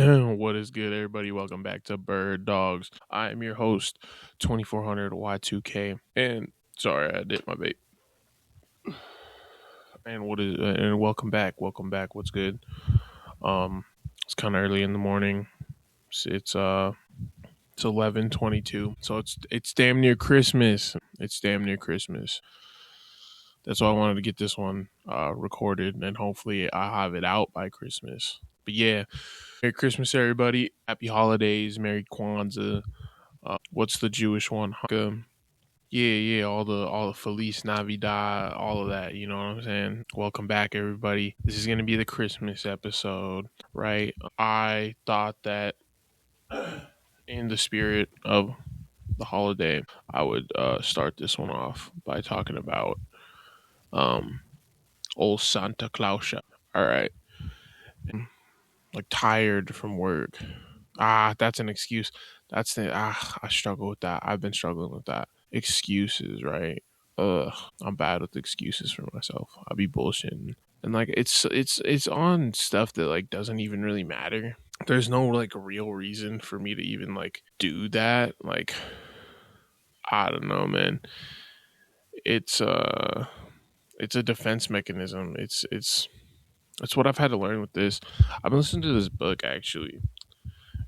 What is good, everybody? Welcome back to Bird Dogs. I am your host, 2400 Y2K. And sorry, I did my bait. And welcome back. Welcome back. What's good? It's kind of early in the morning. It's 11:22. So it's damn near Christmas. It's damn near Christmas. That's why I wanted to get this one recorded, and hopefully I have it out by Christmas. But yeah, Merry Christmas, everybody. Happy holidays. Merry Kwanzaa. What's the Jewish one? Hanukkah. Yeah, all the Feliz Navidad, all of that. You know what I'm saying? Welcome back, everybody. This is gonna be the Christmas episode, right? I thought that in the spirit of the holiday, I would start this one off by talking about old Santa Claus. All right, like tired from work. That's an excuse. I struggle with that. I've been struggling with that. Excuses, right? I'm bad with excuses for myself. I'll be bullshitting. And like it's on stuff that like doesn't even really matter. There's no like real reason for me to even like do that. Like I don't know, man. It's a defense mechanism. It's what I've had to learn with this. I've been listening to this book actually.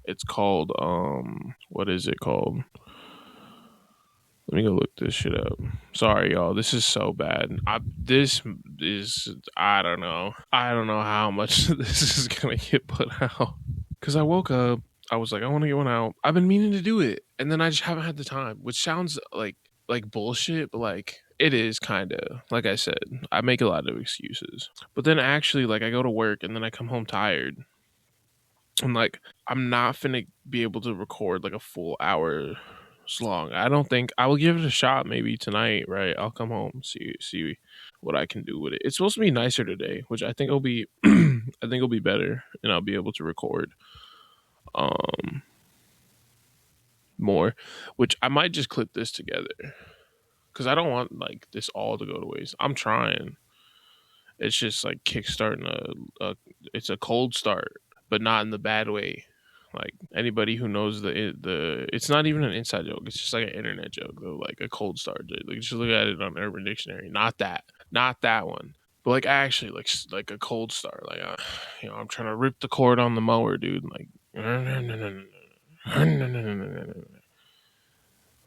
It's called what is it called? Let me go look this shit up. Sorry, y'all. This is so bad. I don't know. I don't know how much this is gonna get put out. Cause I woke up. I was like, I want to get one out. I've been meaning to do it, and then I just haven't had the time. Which sounds like bullshit, but like it is kind of. Like I said, I make a lot of excuses. But then actually, like I go to work and then I come home tired. And like I'm not finna be able to record like a full hour long. I don't think I will give it a shot maybe tonight, right? I'll come home, see what I can do with it. It's supposed to be nicer today, which I think will be I think it'll be better and I'll be able to record more, which I might just clip this together cuz I don't want like this all to go to waste. I'm trying. It's just like kickstarting it's a cold start, but not in the bad way. Like anybody who knows the it's not even an inside joke. It's just like an internet joke though, like a cold start. Like just look at it on Urban Dictionary. Not that one. But like actually like a cold start. Like I'm trying to rip the cord on the mower, dude. Like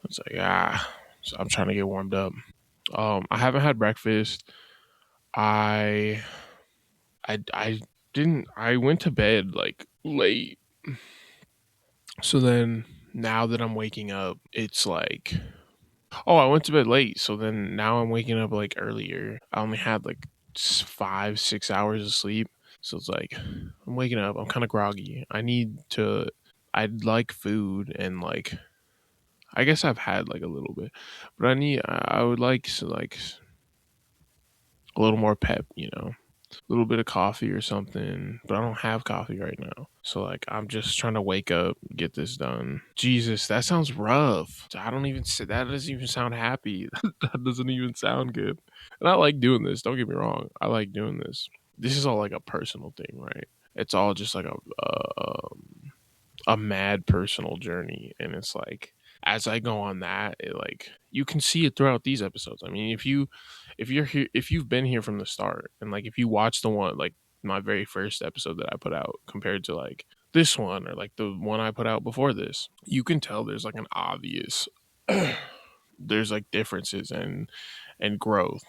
it's like so I'm trying to get warmed up. I haven't had breakfast. I didn't. I went to bed like late. So then now that I'm waking up, it's like, oh, I went to bed late. So then now I'm waking up like earlier. I only had like 5-6 hours of sleep. So it's like, I'm waking up. I'm kind of groggy. I'd like food and like, I guess I've had like a little bit, but I would like a little more pep, a little bit of coffee or something, but I don't have coffee right now. So like I'm just trying to wake up, get this done. Jesus, that sounds rough. That doesn't even sound happy. That doesn't even sound good. And I like doing this. Don't get me wrong. I like doing this. This is all like a personal thing, right? It's all just like a mad personal journey, and it's like as I go on that, it like you can see it throughout these episodes. I mean, if you're here, if you've been here from the start, and like if you watch the one like my very first episode that I put out compared to like this one or like the one I put out before this, you can tell there's like an obvious there's like differences and growth,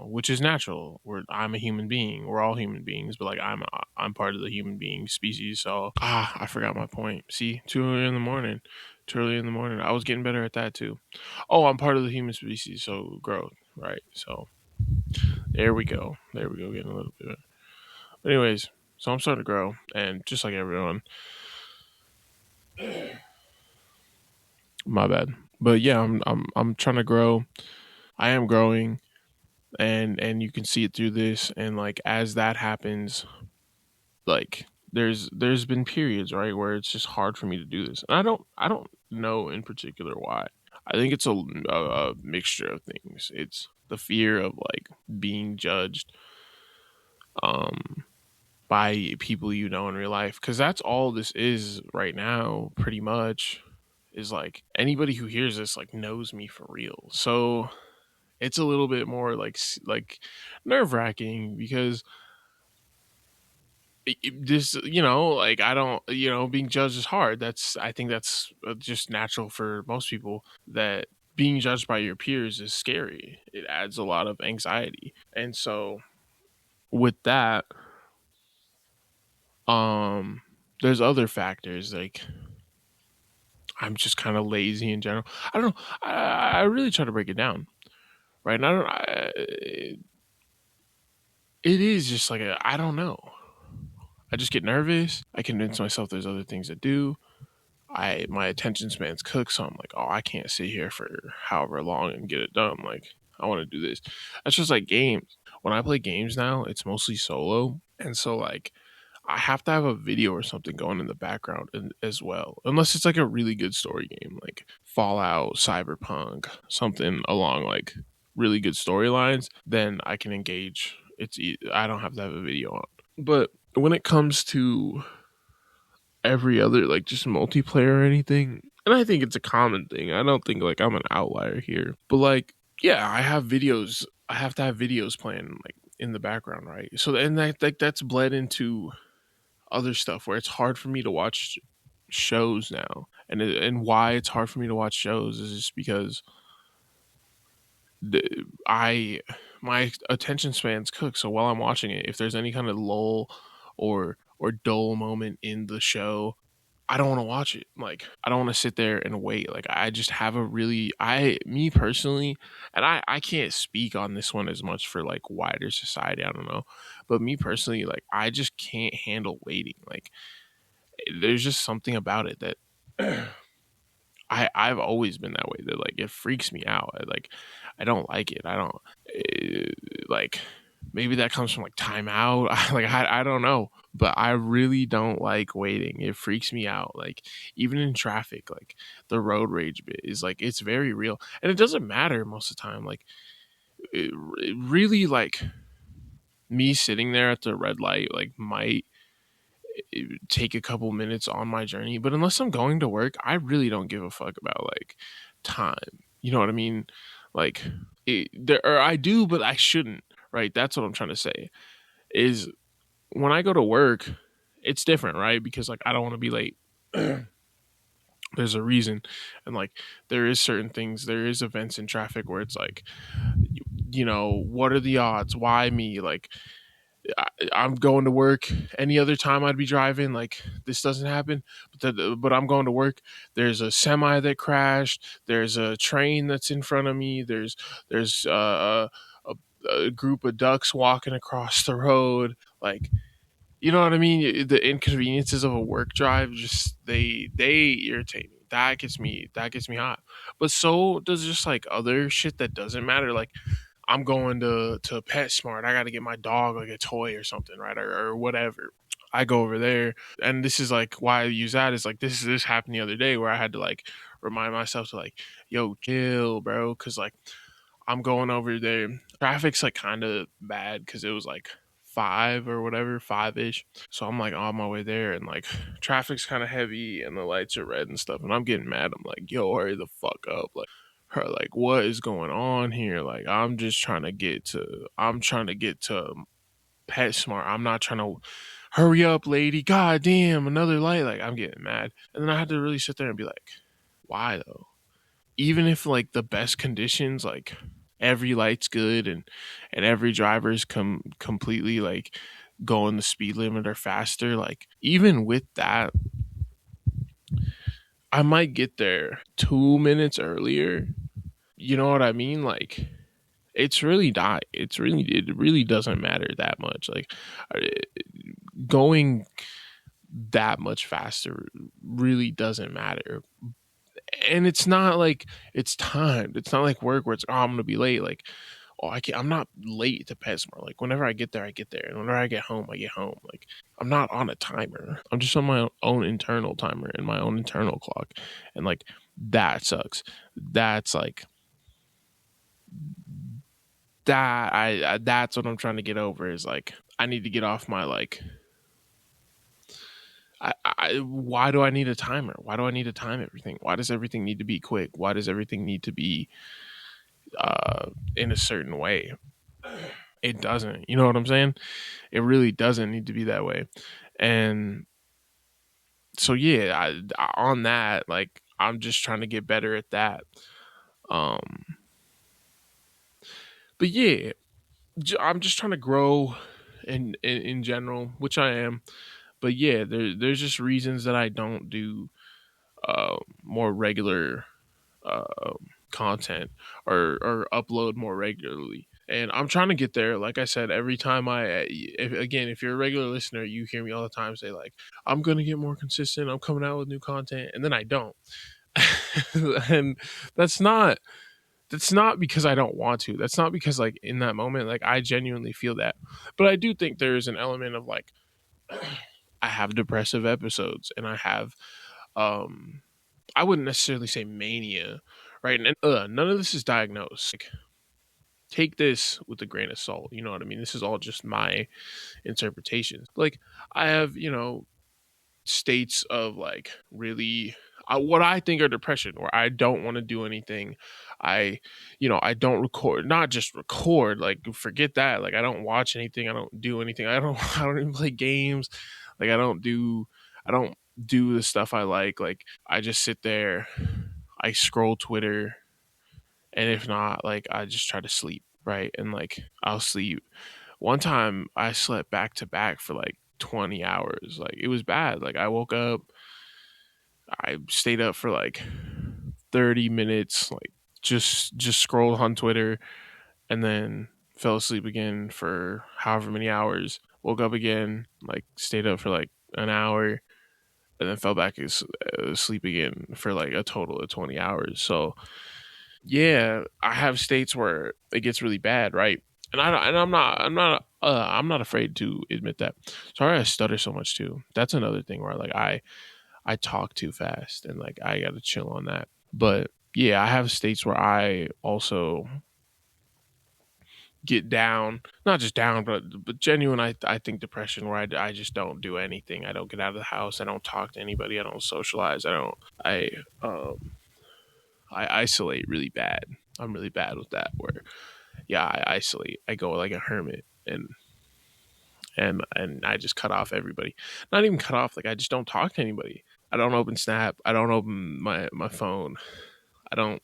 which is natural. I'm a human being. We're all human beings, but like I'm part of the human being species. So I forgot my point. See, too early in the morning. I was getting better at that too. Oh, I'm part of the human species, so growth, right? So there we go. Getting a little bit better. But anyways, so I'm starting to grow, and just like everyone, my bad. But yeah, I'm trying to grow. I am growing, and you can see it through this. And like as that happens, like there's been periods, right, where it's just hard for me to do this, and I don't know in particular why. I think it's a mixture of things. It's the fear of like being judged, by people you know in real life, because that's all this is right now, pretty much. Is like anybody who hears this like knows me for real. So it's a little bit more like nerve wracking, because this, like, I don't, being judged is hard. I think that's just natural for most people, that being judged by your peers is scary. It adds a lot of anxiety. And so with that, um there's other factors, like I'm just kind of lazy in general. I don't know. I really try to break it down, right? And it is just like I don't know. I just get nervous. I convince myself there's other things to do. My attention span's cooked, so I'm like, oh, I can't sit here for however long and get it done. Like, I want to do this. That's just like games. When I play games now, it's mostly solo, and so like I have to have a video or something going in the background as well, unless it's like a really good story game, like Fallout, Cyberpunk, something along like really good storylines. Then I can engage. I don't have to have a video on. But when it comes to every other, like just multiplayer or anything, and I think it's a common thing, I don't think like I'm an outlier here, but like, yeah, I have videos. I have to have videos playing like in the background, right? So and that like that's bled into other stuff where it's hard for me to watch shows now. And why it's hard for me to watch shows is just because the, I my attention span's cooked. So while I'm watching it, if there's any kind of lull or dull moment in the show, I don't want to watch it. Like, I don't want to sit there and wait. Like, I just have a really, me personally, and I can't speak on this one as much for like wider society. I don't know. But me personally, like, I just can't handle waiting. Like, there's just something about it that I've always been that way, that like it freaks me out. I don't like it. I don't like, maybe that comes from like timeout. I don't know, but I really don't like waiting. It freaks me out. Like, even in traffic, like the road rage bit is like, it's very real, and it doesn't matter most of the time. Like, it really, like, me sitting there at the red light like might take a couple minutes on my journey, but unless I'm going to work, I really don't give a fuck about like time. You know what I mean? Like, or I do, but I shouldn't. Right? That's what I'm trying to say. Is when I go to work, it's different, right? Because like I don't want to be late. There's a reason, and like there is certain things, there is events in traffic where it's like, what are the odds? Why me? Like, I'm going to work. Any other time I'd be driving, like this doesn't happen. But I'm going to work. There's a semi that crashed. There's a train that's in front of me. There's a group of ducks walking across the road. Like, you know what I mean? The inconveniences of a work drive, just they irritate me. That gets me hot. But so does just like other shit that doesn't matter. Like, I'm going to PetSmart. I got to get my dog like a toy or something, right? Or whatever. I go over there, and this is like why I use that is like this happened the other day where I had to like remind myself to like, yo, chill, bro, because like I'm going over there. Traffic's like kind of bad because it was like 5 ish. So I'm like on my way there, and like traffic's kind of heavy and the lights are red and stuff. And I'm getting mad. I'm like, yo, hurry the fuck up. Like, her, like, what is going on here? Like, I'm trying to get to PetSmart. I'm not trying to hurry up, lady. God damn, another light. Like, I'm getting mad. And then I had to really sit there and be like, why though? Even if like the best conditions, like every light's good and every driver's completely like going the speed limit or faster, like even with that, I might get there 2 minutes earlier. You know what I mean? Like, it really doesn't matter that much. Like, going that much faster really doesn't matter. And it's not like it's timed. It's not like work where it's, oh, I'm gonna be late. Like, oh, I'm not late to PetSmart. Like, whenever I get there, I get there, and whenever I get home, I get home. Like, I'm not on a timer. I'm just on my own internal timer and my own internal clock, and like that sucks. That's like that. That's what I'm trying to get over. Is like I need to get off my like why do I need a timer? Why do I need to time everything? Why does everything need to be quick? Why does everything need to be in a certain way? It doesn't. You know what I'm saying? It really doesn't need to be that way. And so yeah, on that, like I'm just trying to get better at that. Um, but yeah, I'm just trying to grow in general, which I am. But yeah, there's just reasons that I don't do more regular uh, content or upload more regularly. And I'm trying to get there. Like I said, every time if you're a regular listener, you hear me all the time say like, I'm gonna get more consistent. I'm coming out with new content, and then I don't. And that's not because I don't want to. That's not because like in that moment, like I genuinely feel that. But I do think there is an element of like I have depressive episodes, and I have I wouldn't necessarily say mania, right? And none of this is diagnosed. Like, take this with a grain of salt. You know what I mean? This is all just my interpretation. Like, I have, states of like really what I think are depression, where I don't want to do anything. I don't record, not just record, like forget that. Like, I don't watch anything. I don't do anything. I don't even play games. Like, I don't do the stuff I like. Like, I just sit there, I scroll Twitter, and if not, like I just try to sleep, right? And like I'll sleep. One time I slept back to back for like 20 hours. Like it was bad. Like I woke up, I stayed up for like 30 minutes, like just scrolled on Twitter, and then fell asleep again for however many hours. Woke up again, like stayed up for like an hour, and then fell back asleep again for like a total of 20 hours. So yeah, I have states where it gets really bad, right? And I'm not afraid to admit that. Sorry, I stutter so much too. That's another thing where like I talk too fast, and like I got to chill on that. But yeah, I have states where I also get down, not just down, but genuine. I think depression, where I just don't do anything. I don't get out of the house. I don't talk to anybody. I don't socialize. Um I isolate really bad. I'm really bad with that. Where yeah, I isolate. I go like a hermit, and I just cut off everybody. Not even cut off. Like I just don't talk to anybody. I don't open Snap. I don't open my phone. I don't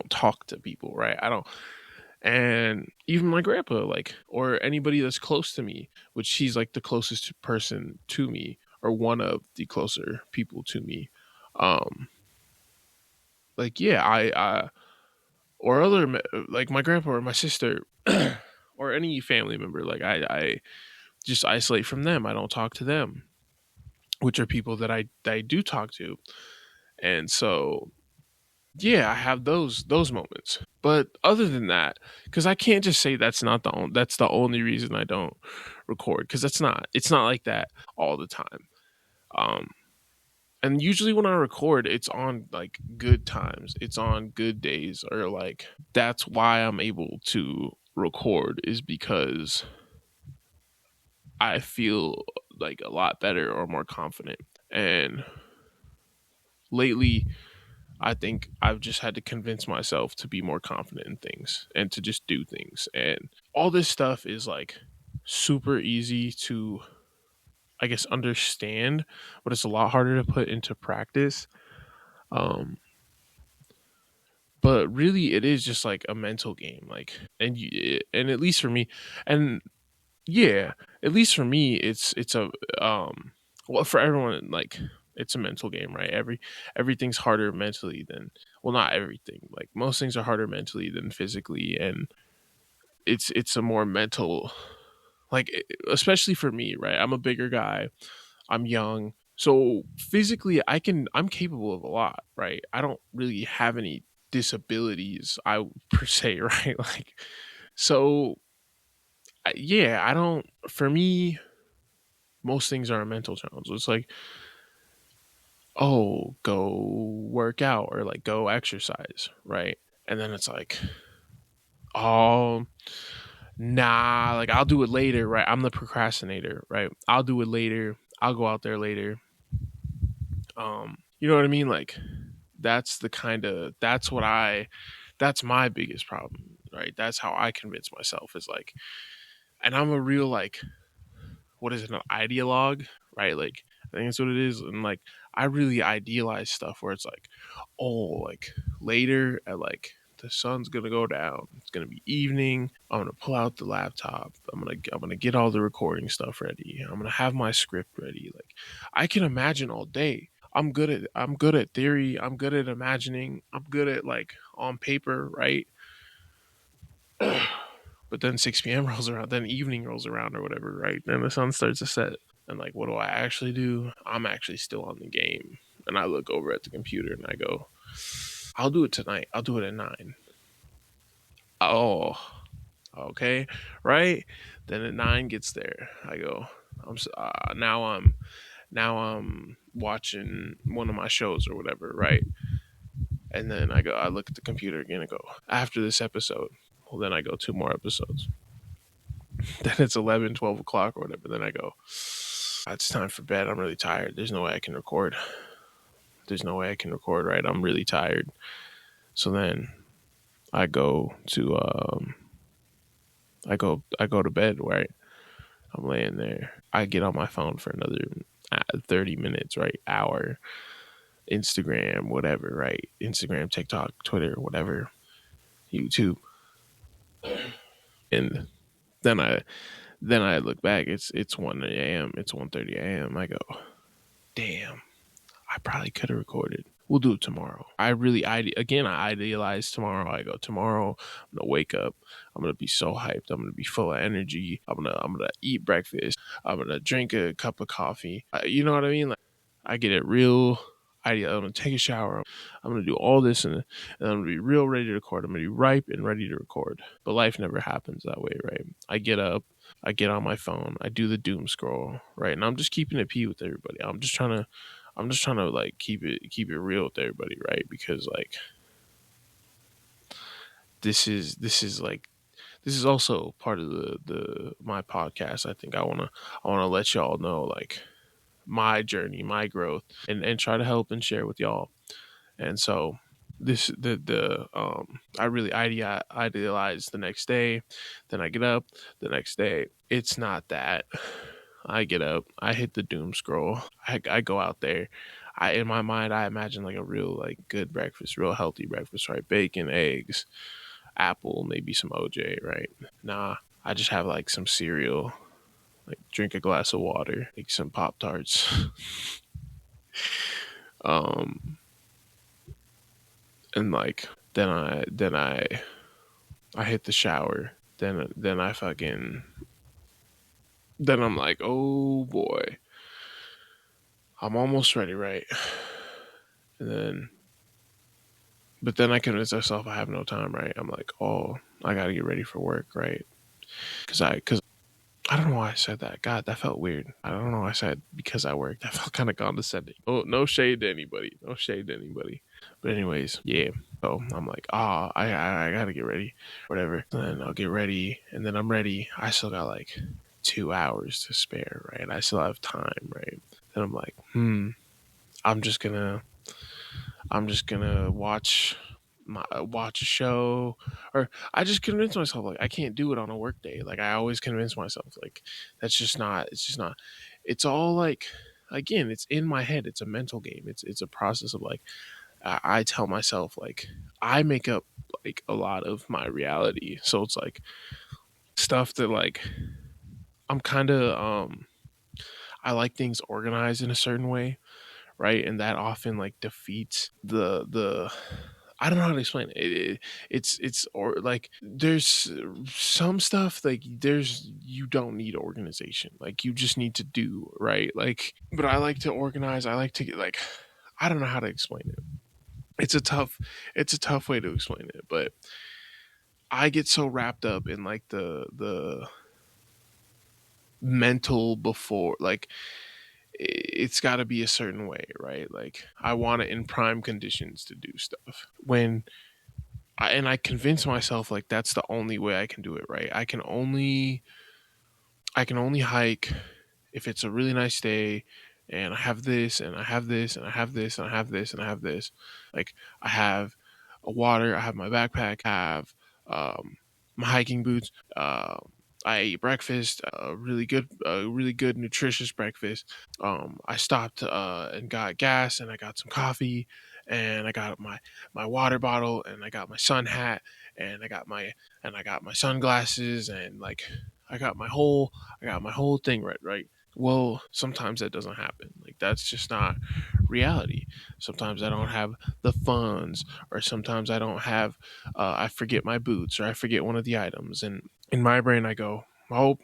talk to people. Right. I don't. And even my grandpa, like, or anybody that's close to me, which he's like the closest person to me, or one of the closer people to me. Um, like yeah, I or other like my grandpa or my sister or any family member, like I just isolate from them. I don't talk to them, which are people that I do talk to. And so yeah, I have those moments. But other than that, because I can't just say that's the only reason I don't record, because it's not like that all the time. um and usually when I record, it's on like good times, it's on good days, or like that's why I'm able to record, is because I feel like a lot better or more confident. And lately, I think I've just had to convince myself to be more confident in things and to just do things. And all this stuff is like super easy to, I guess, understand, but it's a lot harder to put into practice. Um, but really, it is just like a mental game. Like, and at least for me, and yeah, at least for me, it's a well, for everyone, like it's a mental game, right? Everything's harder mentally than, well, not everything. Like most things are harder mentally than physically, and it's a more mental, like especially for me, right? I'm a bigger guy. I'm young. So physically I'm capable of a lot, right? I don't really have any disabilities, I per se, right? Like so yeah, I don't, for me, most things are a mental challenge. It's like, oh, go work out or like go exercise, right? And then it's like, oh, nah, like I'll do it later, right? I'm the procrastinator, right? I'll do it later. I'll go out there later. You know what I mean? Like that's the kind of that's my biggest problem, right? That's how I convince myself is like, and I'm a real like, what is it, an ideologue, right? Like I think that's what it is, and like I really idealize stuff where it's like, oh, like later at like the sun's gonna go down, it's gonna be evening. I'm gonna pull out the laptop. I'm gonna get all the recording stuff ready. I'm gonna have my script ready. Like I can imagine all day. I'm good at theory. I'm good at imagining. I'm good at like on paper, right? But then 6 p.m. rolls around, then evening rolls around or whatever, right? Then the sun starts to set. And like, what do I actually do? I'm actually still on the game. And I look over at the computer and I go, I'll do it tonight. I'll do it at 9. Oh, okay. Right? Then at 9 gets there. I go, now I'm watching one of my shows or whatever, right? And then I look at the computer again and go, after this episode, well, then I go 2 more episodes. Then it's 11, 12 o'clock or whatever. Then I go, it's time for bed. I'm really tired. There's no way I can record. Right? I'm really tired. So then I go to I go to bed, right? I'm laying there. I get on my phone for another 30 minutes, right? Hour. Instagram, whatever, right? Instagram, TikTok, Twitter, whatever. YouTube. And then I look back, it's 1 a.m. It's 1:30 a.m. I go, damn, I probably could have recorded. We'll do it tomorrow. I idealize tomorrow. I go, tomorrow I'm gonna wake up. I'm gonna be so hyped. I'm gonna be full of energy. I'm gonna eat breakfast. I'm gonna drink a cup of coffee. You know what I mean? Like I get it real. I'm gonna take a shower. I'm gonna do all this and I'm gonna be real ready to record. I'm gonna be ripe and ready to record. But life never happens that way, right? I get up. I get on my phone. I do the doom scroll, right? And I'm just keeping it P with everybody. I'm just trying to like keep it real with everybody, right? Because like this is also part of the my podcast. I think I wanna let y'all know like my journey, my growth, and try to help and share with y'all. And so this the I really idealize the next day. Then I get up the next day. It's not that. I get up, I hit the doom scroll. I go out there. In my mind I imagine like a real like good breakfast, real healthy breakfast, right? Bacon, eggs, apple, maybe some OJ, right? Nah, I just have like some cereal, like drink a glass of water, like some Pop Tarts. um and like then I hit the shower. Then I fucking then I'm like, oh boy, I'm almost ready, right? And then but then I convince myself I have no time, right? I'm like, oh, I gotta get ready for work, right? Because I don't know why I said that. God, that felt weird. I don't know why I said because I work. That felt kind of condescending. Oh, no shade to anybody. No shade to anybody. But anyways, yeah. So I'm like, I gotta get ready, whatever. And then I'll get ready, and then I'm ready. I still got like 2 hours to spare, right? I still have time, right? And I'm like, I'm just gonna watch a show, or I just convince myself like I can't do it on a work day. Like I always convince myself like that's just not. It's just not. It's all like again, it's in my head. It's a mental game. It's a process of like I tell myself like I make up like a lot of my reality. So it's like stuff that like I'm kind of I like things organized in a certain way, right? And that often like defeats the I don't know how to explain it. It's or like there's some stuff like there's you don't need organization. Like you just need to do, right? Like but I like to organize. I like to get like I don't know how to explain it. It's a tough way to explain it, but I get so wrapped up in like the mental before like it's got to be a certain way, right? Like I want it in prime conditions to do stuff. I convince myself like that's the only way I can do it, right? I can only hike if it's a really nice day and I have this, and I have this, and I have this, and I have this, and I have this. Like, I have a water, I have my backpack, I have my hiking boots. I ate breakfast, really good, nutritious breakfast. I stopped and got gas, and I got some coffee, and I got my water bottle, and I got my sun hat, and I got my sunglasses, and like I got my whole thing right. Well, sometimes that doesn't happen. Like, that's just not reality. Sometimes I don't have the funds, or sometimes I don't have. I forget my boots, or I forget one of the items, and in my brain I go, "Oh,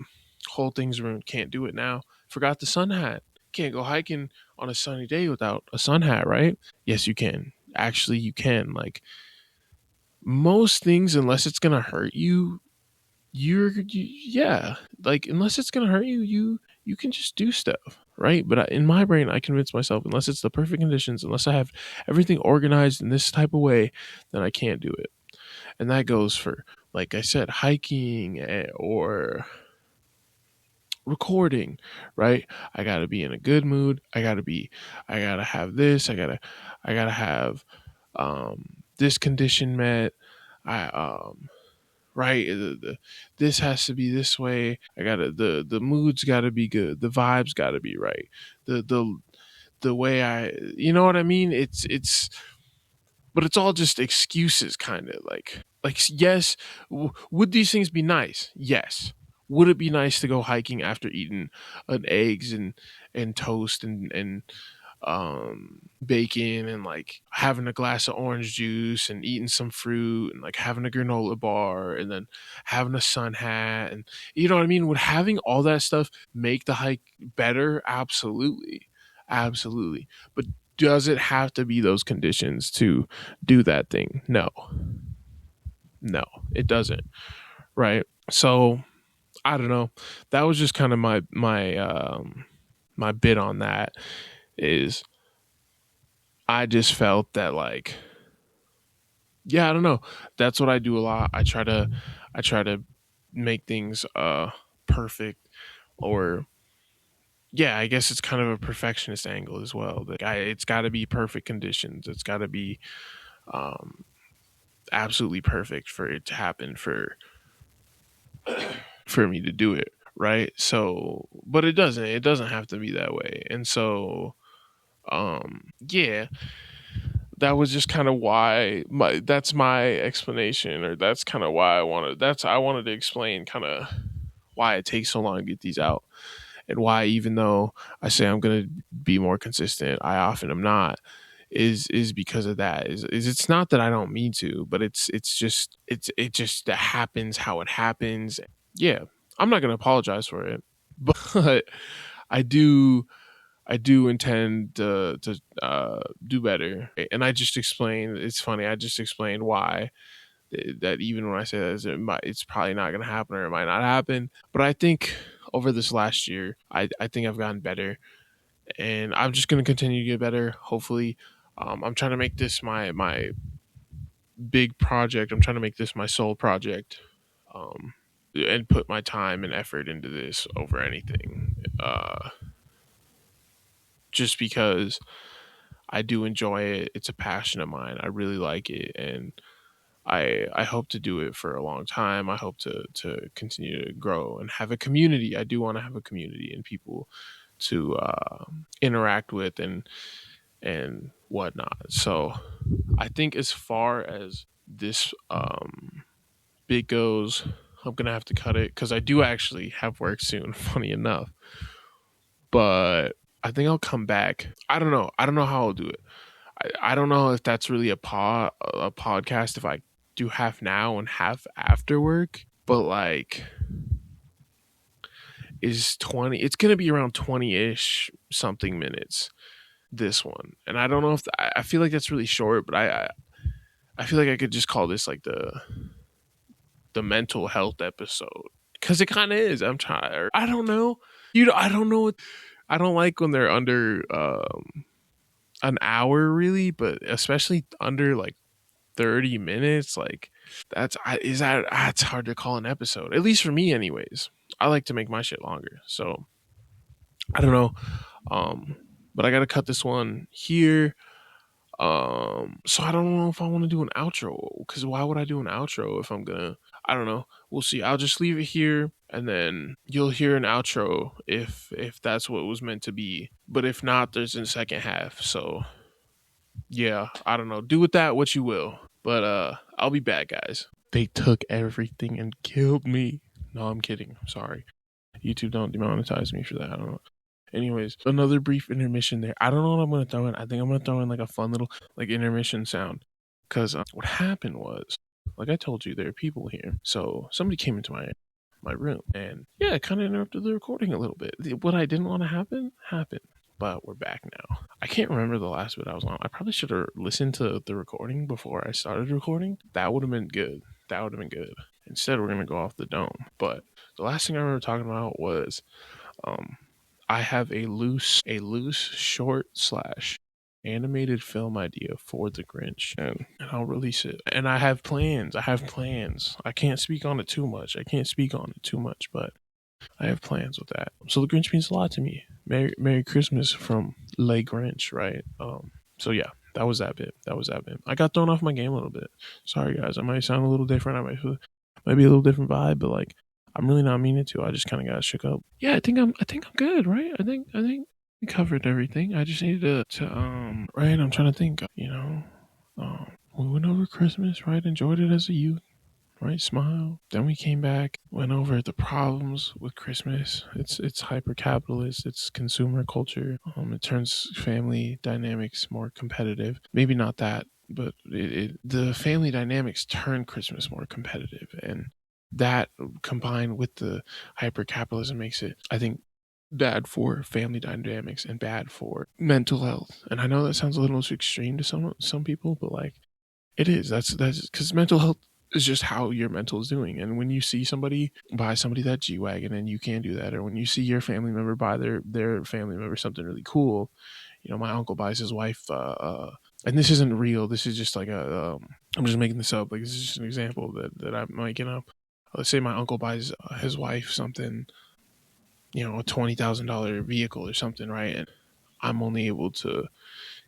whole thing's ruined. Can't do it now. Forgot the sun hat. Can't go hiking on a sunny day without a sun hat, right?" Yes, you can. Actually, you can. Like, most things, unless it's gonna hurt you, yeah, like, unless it's gonna hurt you, you can just do stuff, right? But in my brain, I convince myself, unless it's the perfect conditions, unless I have everything organized in this type of way, then I can't do it. And that goes for, like I said, hiking, or recording, right? I gotta be in a good mood. I gotta have this. I gotta have this condition met. I right, this has to be this way. I gotta the mood's gotta be good. The vibes gotta be right. The way I, you know what I mean? It's but it's all just excuses, kind of like yes, would these things be nice? Yes. Would it be nice to go hiking after eating an eggs and toast and bacon, and like having a glass of orange juice and eating some fruit, and like having a granola bar, and then having a sun hat, and you know what I mean? Would having all that stuff make the hike better? Absolutely. Absolutely. But does it have to be those conditions to do that thing? No. No, it doesn't. Right? So, I don't know. That was just kind of my bit on that. Is I just felt that, like, yeah, I don't know. That's what I do a lot. I try to make things perfect, or yeah, I guess it's kind of a perfectionist angle as well. Like, it's got to be perfect conditions. It's got to be um absolutely perfect for it to happen, for me to do it, right? So, but it doesn't have to be that way. And so yeah, that was just kind of why that's my explanation, or that's kind of why I wanted to explain kind of why it takes so long to get these out, and why, even though I say I'm going to be more consistent, I often am not. Is because of that. Is it's not that I don't mean to, but it just happens how it happens. Yeah, I'm not going to apologize for it, but I do I do intend to do better. And I just explained. It's funny. I just explained why that even when I say that, it's probably not going to happen, or it might not happen. But I think over this last year, I think I've gotten better, and I'm just going to continue to get better. Hopefully, I'm trying to make this my big project. I'm trying to make this my sole project, and put my time and effort into this over anything. Just because I do enjoy it. It's a passion of mine. I really like it, and I hope to do it for a long time. I hope to continue to grow and have a community. I do want to have a community and people to interact with and whatnot. So I think as far as this bit goes, I'm gonna have to cut it because I do actually have work soon. Funny enough, but I think I'll come back. I don't know. I don't know how I'll do it. I don't know if that's really a podcast if I do half now and half after work. But like, is 20? It's gonna be around 20-ish something minutes. This one, and I don't know if I feel like that's really short, but I feel like I could just call this like the mental health episode, because it kind of is. I'm trying. I don't know. I don't know. I don't like when they're under an hour, really, but especially under like 30 minutes. Like, that's hard to call an episode. At least for me, anyways. I like to make my shit longer. So I don't know. but I gotta cut this one here. So I don't know if I want to do an outro, because why would I do an outro if I'm gonna? I don't know. We'll see. I'll just leave it here, and then you'll hear an outro if that's what it was meant to be. But if not, there's a second half. So yeah, I don't know. Do with that what you will. But I'll be back, guys. They took everything and killed me. No, I'm kidding. I'm sorry. YouTube don't demonetize me for that. I don't know. Anyways, another brief intermission there. I don't know what I'm going to throw in. I think I'm going to throw in like a fun little like intermission sound. Because what happened was, like I told you, there are people here. So somebody came into my room. And yeah, it kind of interrupted the recording a little bit. What I didn't want to happen, happened. But we're back now. I can't remember the last bit I was on. I probably should have listened to the recording before I started recording. That would have been good. That would have been good. Instead, we're going to go off the dome. But the last thing I remember talking about was I have a loose short slash animated film idea for the Grinch, and I'll release it. And I have plans. I can't speak on it too much. But I have plans with that. So the Grinch means a lot to me. Merry Christmas from Le Grinch, right? So yeah, that was that bit. I got thrown off my game a little bit. Sorry guys, I might sound a little different. Might be a little different vibe, but like I'm really not meaning to. I just kind of got shook up. Yeah, I think I'm good, right? I think we covered everything. I just needed to right. I'm trying to think. We went over Christmas, right? Enjoyed it as a youth. Right, smile. Then we came back, went over the problems with Christmas. It's hyper capitalist. It's consumer culture. It turns family dynamics more competitive. Maybe not that, but the family dynamics turn Christmas more competitive, and that combined with the hyper capitalism makes it, I think, bad for family dynamics and bad for mental health. And I know that sounds a little too extreme to some people, but like it is. That's because mental health is just how your mental is doing. And when you see somebody buy somebody that G-Wagon and you can't do that, or when you see your family member buy their family member something really cool, my uncle buys his wife and this isn't real, this is just like I'm just making this up, like this is just an example that I'm making up. Let's say my uncle buys his wife something, a $20,000 vehicle or something, right? And I'm only able to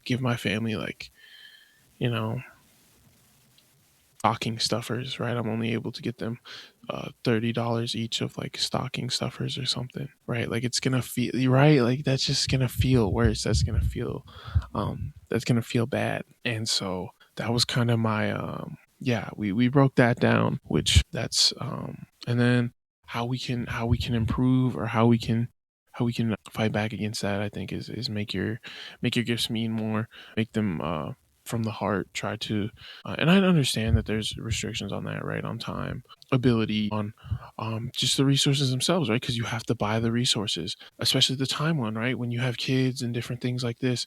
give my family like, stocking stuffers, right? I'm only able to get them $30 each of like stocking stuffers or something, right? Like it's gonna feel right, like that's just gonna feel worse. That's gonna feel bad. And so that was kind of my we broke that down, which that's and then how we can improve, or how we can fight back against that, I think is make your gifts mean more, make them from the heart, try to and I understand that there's restrictions on that, right? On time, ability, on just the resources themselves, right? Because you have to buy the resources, especially the time one, right? When you have kids and different things like this,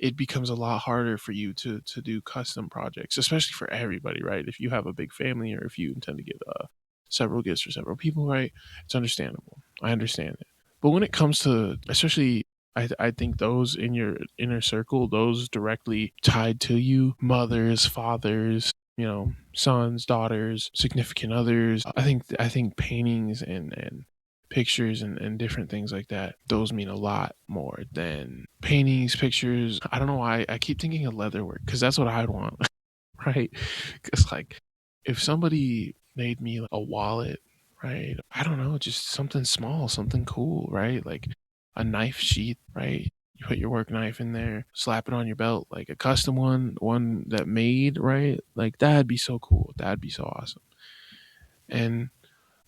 it becomes a lot harder for you to do custom projects, especially for everybody, right? If you have a big family, or if you intend to give several gifts for several people, right? It's understandable. I understand it. But when it comes to, especially, I think those in your inner circle, those directly tied to you, mothers, fathers, sons, daughters, significant others, I think paintings and pictures and different things like that, those mean a lot more than paintings, pictures. I don't know why I keep thinking of leatherwork, because that's what I'd want. Right? Because like if somebody made me a wallet, right? I don't know, just something small, something cool, right? Like a knife sheath, right? You put your work knife in there, slap it on your belt, like a custom one that made, right? Like that'd be so cool. That'd be so awesome. And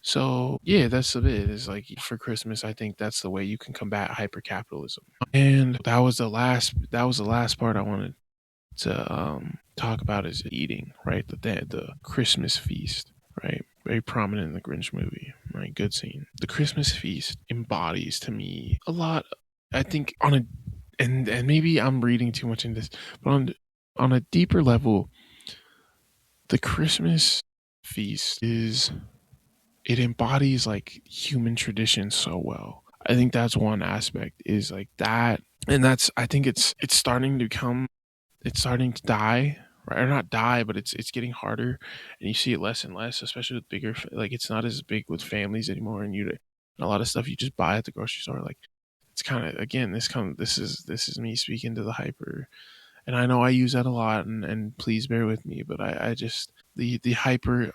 so yeah, that's a bit. Is like for Christmas, I think that's the way you can combat hypercapitalism. And that was the last part I wanted to talk about, is eating, right? The Christmas feast, right? Very prominent in the Grinch movie, right? Good scene. The Christmas feast embodies to me a lot. I think on a and maybe I'm reading too much in this, but on a deeper level, the Christmas feast it embodies like human tradition so well. I think that's one aspect, is like that, and that's, I think it's starting to die, right? Or not die, but it's getting harder, and you see it less and less, especially with like it's not as big with families anymore, and a lot of stuff you just buy at the grocery store, like it's kind of, again, this is me speaking to the hyper, and I know I use that a lot, and please bear with me, but I just the hyper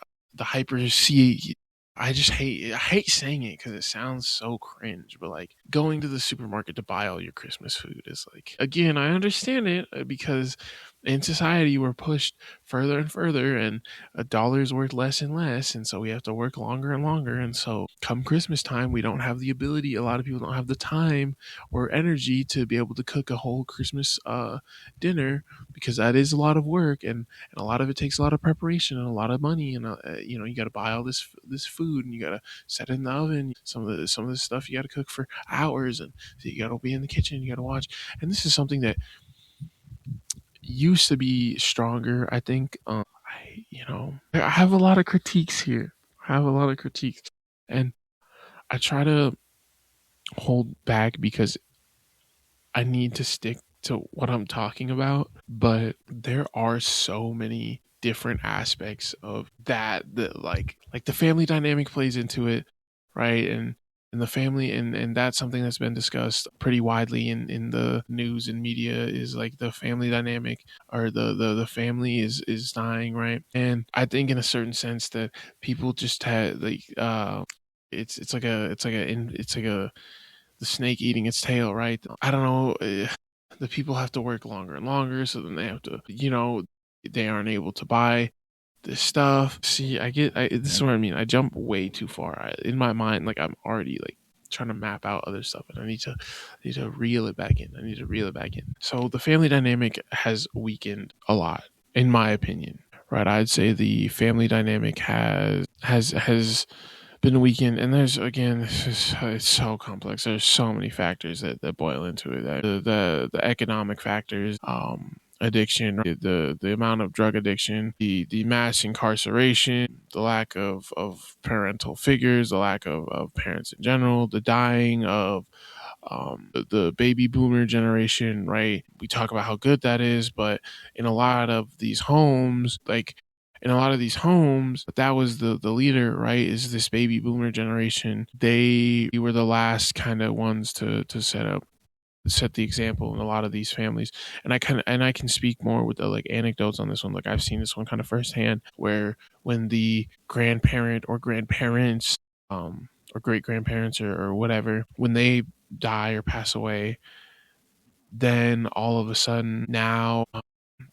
C. I hate saying it because it sounds so cringe, but like going to the supermarket to buy all your Christmas food is like, again, I understand it because in society we're pushed further and further, and a dollar is worth less and less, and so we have to work longer and longer, and so come Christmas time we don't have the ability, a lot of people don't have the time or energy to be able to cook a whole Christmas dinner, because that is a lot of work, and a lot of it takes a lot of preparation and a lot of money, and you know, you got to buy all this food, and you got to set it in the oven. Some of the stuff you got to cook for hours, and so you got to be in the kitchen, you got to watch. And this is something that used to be stronger, I think. I have a lot of critiques here. I have a lot of critiques, and I try to hold back because I need to stick to what I'm talking about, but there are so many different aspects of that like the family dynamic plays into it, right? And the family, and that's something that's been discussed pretty widely in the news and media, is like the family dynamic, or the family is dying, right? And I think in a certain sense that people just had like it's like a the snake eating its tail, right? I don't know. The people have to work longer and longer, so then they have to, they aren't able to buy this stuff. See, this is what I mean. I jump way too far. In my mind, like I'm already like trying to map out other stuff, and I need to reel it back in. I need to reel it back in. So the family dynamic has weakened a lot, in my opinion. Right, I'd say the family dynamic has been weakened, and there's, again, it's so complex. There's so many factors that boil into it. The economic factors, addiction, the amount of drug addiction, the mass incarceration, the lack of parental figures, the lack of parents in general, the dying of the baby boomer generation, right? We talk about how good that is, but in a lot of these homes, that was the leader, right? Is this baby boomer generation. They were the last kind of ones to set the example in a lot of these families. And I can speak more with the like anecdotes on this one. Like I've seen this one kind of firsthand, where when the grandparent or grandparents, or great grandparents, or whatever, when they die or pass away, then all of a sudden now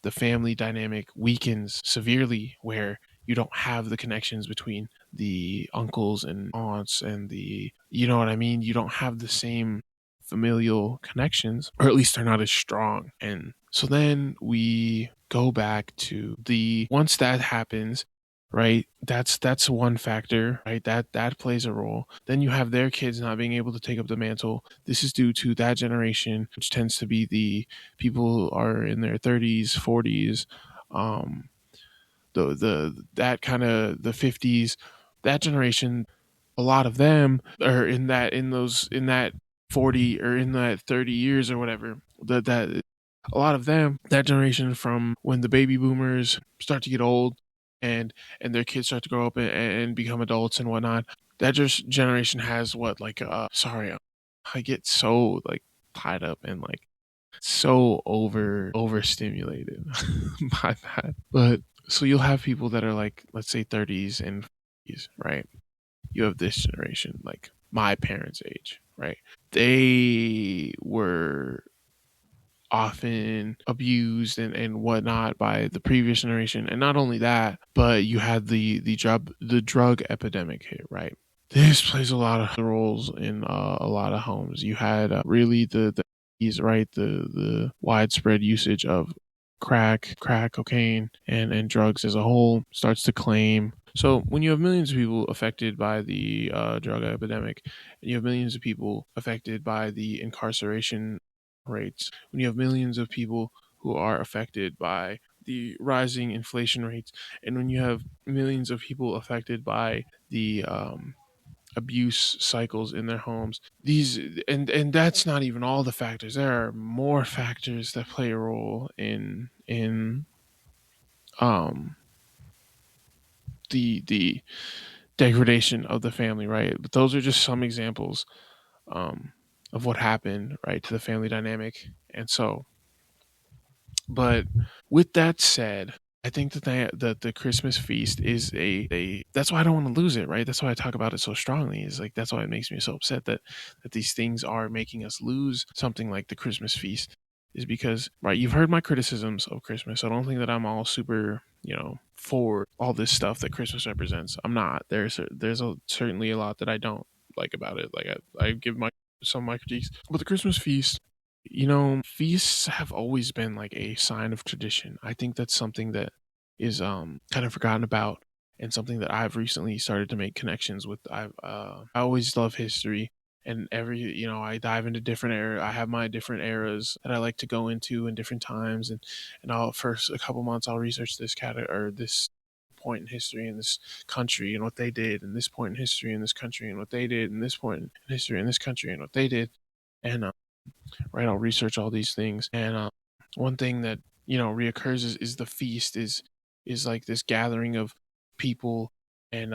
the family dynamic weakens severely, where you don't have the connections between the uncles and aunts, and you know what I mean? You don't have the same familial connections, or at least they're not as strong. And so then we go back to the once that happens, right? That's one factor, right? That plays a role. Then you have their kids not being able to take up the mantle. This is due to that generation, which tends to be the people who are in their 30s, 40s, um, the that kind of the 50s, that generation. A lot of them are in that 40 or in that 30 years or whatever. That a lot of them, that generation from when the baby boomers start to get old, and their kids start to grow up and become adults and whatnot. That just generation has what, like, sorry, I get so like tied up and like so overstimulated by that. But so you'll have people that are like, let's say 30s and 40s, right? You have this generation, like my parents' age, right? They were often abused and whatnot by the previous generation. And not only that, but you had the drug epidemic hit, right? This plays a lot of roles in a lot of homes. You had really the right, the widespread usage of crack cocaine, and drugs as a whole starts to claim. So when you have millions of people affected by the drug epidemic, and you have millions of people affected by the incarceration rates, when you have millions of people who are affected by the rising inflation rates, and when you have millions of people affected by the abuse cycles in their homes, these and that's not even all the factors. There are more factors that play a role in um the degradation of the family, right? But those are just some examples. um of what happened, right, to the family dynamic. And so, but with that said, I think that the Christmas feast is a that's why I don't want to lose it, right? That's why I talk about it so strongly. Is like that's why it makes me so upset that these things are making us lose something like the Christmas feast. Is because, right, you've heard my criticisms of Christmas. I don't think that I'm all super, for all this stuff that Christmas represents. I'm not. Certainly a lot that I don't like about it. Like I give my some of my critiques, but the Christmas feast, feasts have always been like a sign of tradition. I think that's something that is kind of forgotten about, and something that I've recently started to make connections with. I always love history, and I dive into different era. I have my different eras that I like to go into in different times, and I'll first a couple months I'll research this or this point in history in this country and what they did, and this point in history in this country and what they did, and this point in history in this country and what they did, and right, I'll research all these things, and one thing that reoccurs is the feast is like this gathering of people, and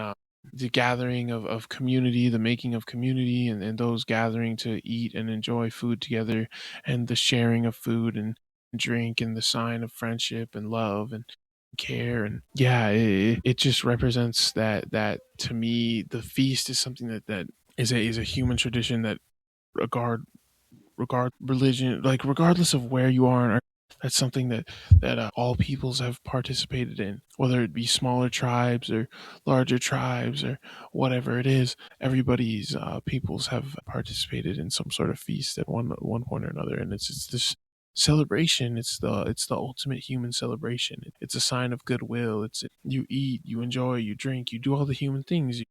the gathering of community, the making of community, and those gathering to eat and enjoy food together, and the sharing of food and drink, and the sign of friendship and love and care. And yeah, it just represents that to me. The feast is something that is a human tradition that regard religion, like regardless of where you are on earth, that's something that all peoples have participated in, whether it be smaller tribes or larger tribes or whatever it is. Everybody's peoples have participated in some sort of feast at one point or another, and it's this celebration. It's the ultimate human celebration. It's a sign of goodwill. You eat, you enjoy, you drink, you do all the human things.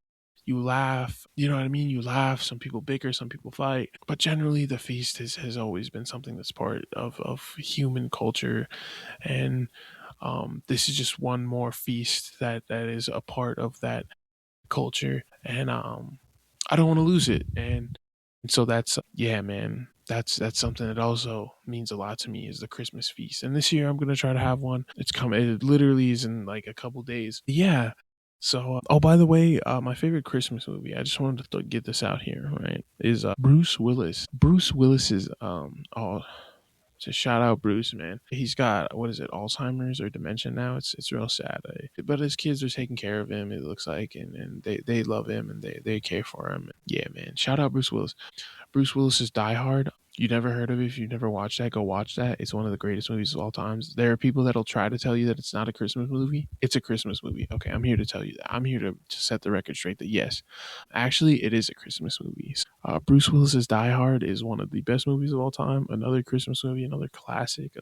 You laugh, you know what I mean? You laugh, some people bicker, some people fight. But generally, the feast has always been something that's part of human culture. And this is just one more feast that is a part of that culture. And I don't want to lose it. And so that's, yeah, man. That's something that also means a lot to me, is the Christmas feast. And this year I'm going to try to have one. It's coming. It literally is in like a couple days. Yeah. So, oh, by the way, my favorite Christmas movie, I just wanted to get this out here, right, is Bruce Willis. Bruce Willis is, just shout out Bruce, man. He's got, what is it, Alzheimer's or dementia now? It's real sad. But his kids are taking care of him, it looks like, and they love him, and they care for him. Yeah, man. Shout out Bruce Willis. Bruce Willis's Die Hard. You never heard of it? If you've never watched that, go watch that. It's one of the greatest movies of all times. There are people that'll try to tell you that it's not a Christmas movie. It's a Christmas movie. Okay, I'm here to tell you that. I'm here to set the record straight that yes, actually, it is a Christmas movie. Bruce Willis's Die Hard is one of the best movies of all time. Another Christmas movie, another classic.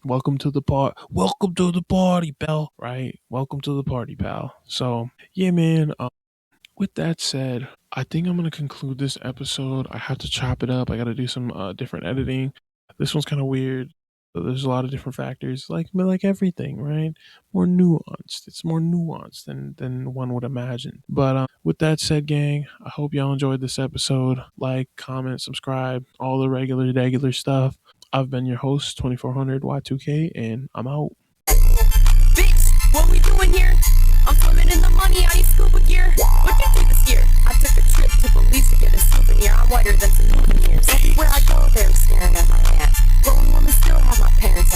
Welcome to the Welcome to the party, pal. Right? Welcome to the party, pal. So yeah, man. With that said, I think I'm going to conclude this episode. I have to chop it up. I got to do some different editing. This one's kind of weird. There's a lot of different factors, like everything, right? More nuanced. It's more nuanced than one would imagine. But with that said, gang, I hope y'all enjoyed this episode. Like, comment, subscribe, all the regular stuff. I've been your host, 2400 Y2K, and I'm out. Bitch, what we doing here? I'm swimming in the money, I need scuba gear. What'd you do this year? I took a trip to Belize to get a souvenir. I'm whiter than some years. Everywhere I go, they're staring at my ass. Grown women still have my parents